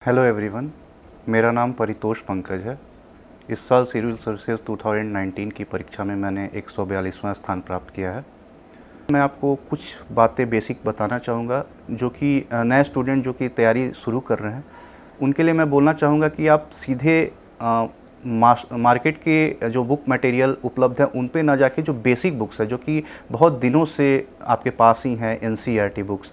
Hello everyone, मेरा नाम परितोष पंकज है। इस साल सिविल सर्विसेज 2019 की परीक्षा में मैंने 142वां स्थान प्राप्त किया है। मैं आपको कुछ बातें बेसिक बताना चाहूँगा जो कि नए स्टूडेंट जो कि तैयारी शुरू कर रहे हैं उनके लिए मैं बोलना चाहूँगा कि आप सीधे मार्केट के जो बुक मटेरियल उपलब्ध है उन पे ना जाके जो बेसिक बुक्स है जो कि बहुत दिनों से आपके पास ही हैं, एनसीईआरटी बुक्स,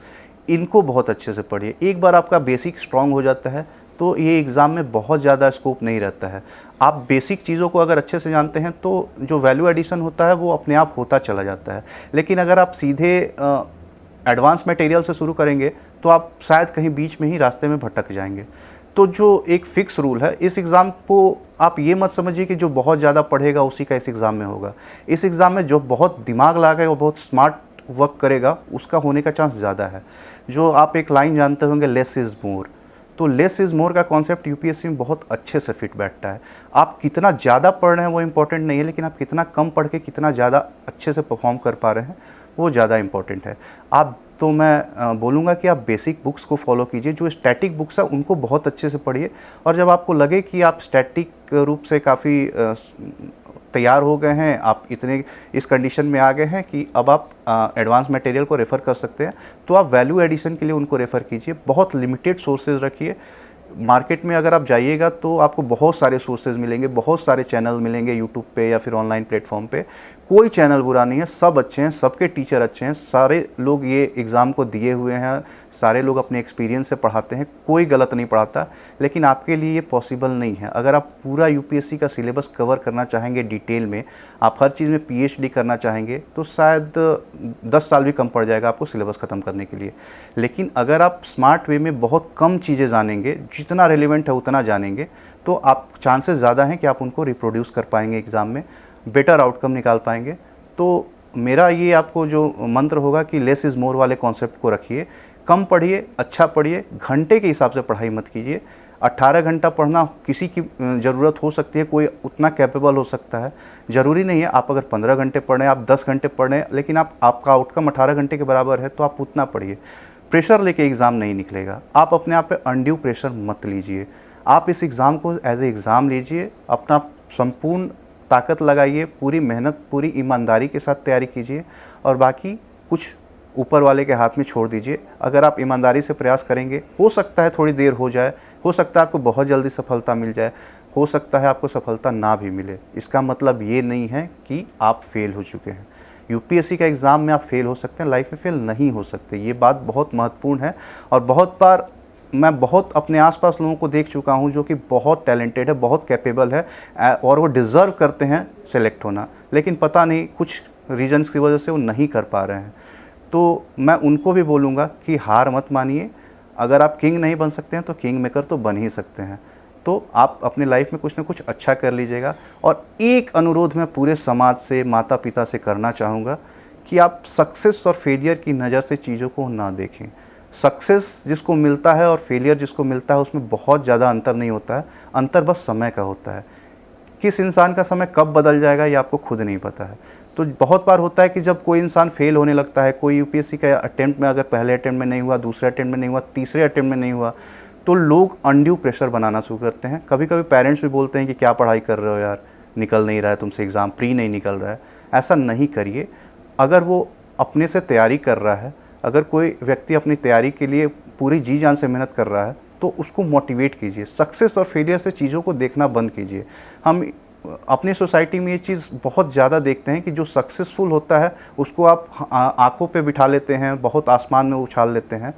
इनको बहुत अच्छे से पढ़िए। एक बार आपका बेसिक स्ट्रांग हो जाता है तो ये एग्ज़ाम में बहुत ज़्यादा स्कोप नहीं रहता है। आप बेसिक चीज़ों को अगर अच्छे से जानते हैं तो जो वैल्यू एडिशन होता है वो अपने आप होता चला जाता है। लेकिन अगर आप सीधे एडवांस मटेरियल से शुरू करेंगे तो आप शायद कहीं बीच में ही रास्ते में भटक जाएंगे। तो जो एक फ़िक्स रूल है, इस एग्ज़ाम को आप ये मत समझिए कि जो बहुत ज़्यादा पढ़ेगा उसी का इस एग्ज़ाम में होगा। इस एग्ज़ाम में जो बहुत दिमाग लगाएगा, वो बहुत स्मार्ट वर्क करेगा, उसका होने का चांस ज़्यादा है। जो आप एक लाइन जानते होंगे, लेस इज़ मोर, तो लेस इज़ मोर का कॉन्सेप्ट यूपीएससी में बहुत अच्छे से फिट बैठता है। आप कितना ज़्यादा पढ़ रहे हैं वो इम्पोर्टेंट नहीं है, लेकिन आप कितना कम पढ़ के कितना ज़्यादा अच्छे से परफॉर्म कर पा रहे हैं वो ज़्यादा इम्पोर्टेंट है। मैं बोलूँगा कि आप बेसिक बुक्स को फॉलो कीजिए। जो स्टैटिक बुक्स है उनको बहुत अच्छे से पढ़िए, और जब आपको लगे कि आप स्टैटिक रूप से काफ़ी तैयार हो गए हैं, आप इतने इस कंडीशन में आ गए हैं कि अब आप एडवांस मटेरियल को रेफ़र कर सकते हैं, तो आप वैल्यू एडिशन के लिए उनको रेफ़र कीजिए। बहुत लिमिटेड सोर्सेज रखिए। मार्केट में अगर आप जाइएगा तो आपको बहुत सारे सोर्सेज मिलेंगे, बहुत सारे चैनल मिलेंगे यूट्यूब पे या फिर ऑनलाइन प्लेटफॉर्म पे। कोई चैनल बुरा नहीं है, सब अच्छे हैं, सबके टीचर अच्छे हैं, सारे लोग ये एग्ज़ाम को दिए हुए हैं, सारे लोग अपने एक्सपीरियंस से पढ़ाते हैं, कोई गलत नहीं पढ़ाता। लेकिन आपके लिए ये पॉसिबल नहीं है। अगर आप पूरा यूपीएससी का सिलेबस कवर करना चाहेंगे डिटेल में, आप हर चीज़ में पीएचडी करना चाहेंगे, तो शायद 10 साल भी कम पड़ जाएगा आपको सिलेबस ख़त्म करने के लिए। लेकिन अगर आप स्मार्ट वे में बहुत कम चीज़ें जानेंगे, जितना रेलिवेंट है उतना जानेंगे, तो आप चांसेस ज़्यादा हैं कि आप उनको रिप्रोड्यूस कर पाएंगे एग्ज़ाम में, बेटर आउटकम निकाल पाएंगे। तो मेरा ये आपको जो मंत्र होगा कि लेस इज़ मोर वाले कॉन्सेप्ट को रखिए। कम पढ़िए, अच्छा पढ़िए, घंटे के हिसाब से पढ़ाई मत कीजिए। 18 घंटा पढ़ना किसी की ज़रूरत हो सकती है, कोई उतना कैपेबल हो सकता है, ज़रूरी नहीं है। आप अगर 15 घंटे पढ़ें, आप 10 घंटे पढ़ें, लेकिन आपका आउटकम 18 घंटे के बराबर है तो आप उतना पढ़िए। प्रेशर लेके एग्ज़ाम नहीं निकलेगा। आप अपने आप पे अनड्यू प्रेशर मत लीजिए। आप इस एग्ज़ाम को एज ए एग्ज़ाम लीजिए, अपना संपूर्ण ताकत लगाइए, पूरी मेहनत, पूरी ईमानदारी के साथ तैयारी कीजिए, और बाकी कुछ ऊपर वाले के हाथ में छोड़ दीजिए। अगर आप ईमानदारी से प्रयास करेंगे, हो सकता है थोड़ी देर हो जाए, हो सकता है आपको बहुत जल्दी सफलता मिल जाए, हो सकता है आपको सफलता ना भी मिले। इसका मतलब ये नहीं है कि आप फेल हो चुके हैं। यूपीएससी का एग्ज़ाम में आप फेल हो सकते हैं, लाइफ में फेल नहीं हो सकते। ये बात बहुत महत्वपूर्ण है। और बहुत बार मैं बहुत अपने आसपास लोगों को देख चुका हूँ जो कि बहुत टैलेंटेड है, बहुत कैपेबल है, और वो डिज़र्व करते हैं सेलेक्ट होना, लेकिन पता नहीं कुछ रीजन्स की वजह से वो नहीं कर पा रहे हैं। तो मैं उनको भी बोलूँगा कि हार मत मानिए। अगर आप किंग नहीं बन सकते हैं तो किंग मेकर तो बन ही सकते हैं। तो आप अपने लाइफ में कुछ ना कुछ अच्छा कर लीजिएगा। और एक अनुरोध मैं पूरे समाज से, माता पिता से करना चाहूँगा कि आप सक्सेस और फेलियर की नज़र से चीज़ों को ना देखें। सक्सेस जिसको मिलता है और फेलियर जिसको मिलता है उसमें बहुत ज़्यादा अंतर नहीं होता है, अंतर बस समय का होता है। किस इंसान का समय कब बदल जाएगा ये आपको खुद नहीं पता है। तो बहुत बार होता है कि जब कोई इंसान फेल होने लगता है, कोई यूपीएससी का अटेम्प्ट में अगर पहले अटेम्प्ट में नहीं हुआ, दूसरे अटेम्प्ट में नहीं हुआ, तीसरे अटेम्प्ट में नहीं हुआ, तो लोग अनड्यू प्रेशर बनाना शुरू करते हैं। कभी कभी पेरेंट्स भी बोलते हैं कि क्या पढ़ाई कर रहे हो यार, निकल नहीं रहा है तुमसे एग्ज़ाम, प्री नहीं निकल रहा है। ऐसा नहीं करिए। अगर वो अपने से तैयारी कर रहा है, अगर कोई व्यक्ति अपनी तैयारी के लिए पूरी जी जान से मेहनत कर रहा है, तो उसको मोटिवेट कीजिए। सक्सेस और फेलियर से चीज़ों को देखना बंद कीजिए। हम अपनी सोसाइटी में ये चीज़ बहुत ज़्यादा देखते हैं कि जो सक्सेसफुल होता है उसको आप आंखों पे बिठा लेते हैं, बहुत आसमान में उछाल लेते हैं,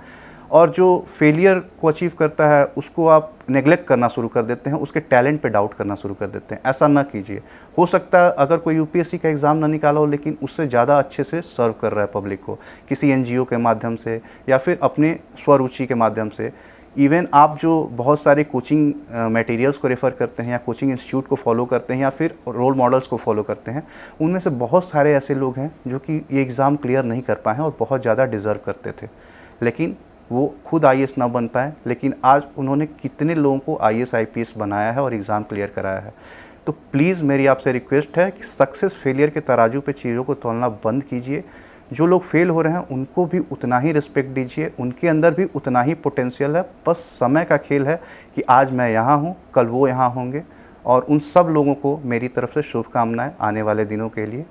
और जो फेलियर को अचीव करता है उसको आप नेग्लेक्ट करना शुरू कर देते हैं, उसके टैलेंट पे डाउट करना शुरू कर देते हैं। ऐसा ना कीजिए। हो सकता है अगर कोई यूपीएससी का एग्ज़ाम ना निकाला हो, लेकिन उससे ज़्यादा अच्छे से सर्व कर रहा है पब्लिक को, किसी एनजीओ के माध्यम से या फिर अपने स्वरुचि के माध्यम से। इवन आप जो बहुत सारे कोचिंग मटेरियल्स को रेफ़र करते हैं या कोचिंग इंस्टीट्यूट को फॉलो करते हैं या फिर रोल मॉडल्स को फॉलो करते हैं, उनमें से बहुत सारे ऐसे लोग हैं जो कि ये एग्ज़ाम क्लियर नहीं कर पाए हैं और बहुत ज़्यादा डिज़र्व करते थे, लेकिन वो खुद आईएएस ना बन पाए। लेकिन आज उन्होंने कितने लोगों को आईएएस आईपीएस बनाया है और एग्ज़ाम क्लियर कराया है। तो प्लीज़ मेरी आपसे रिक्वेस्ट है कि सक्सेस फेलियर के तराजू पे चीज़ों को तोलना बंद कीजिए। जो लोग फेल हो रहे हैं उनको भी उतना ही रिस्पेक्ट दीजिए, उनके अंदर भी उतना ही पोटेंशियल है, बस समय का खेल है कि आज मैं यहाँ हूँ, कल वो यहाँ होंगे। और उन सब लोगों को मेरी तरफ से शुभकामनाएं आने वाले दिनों के लिए।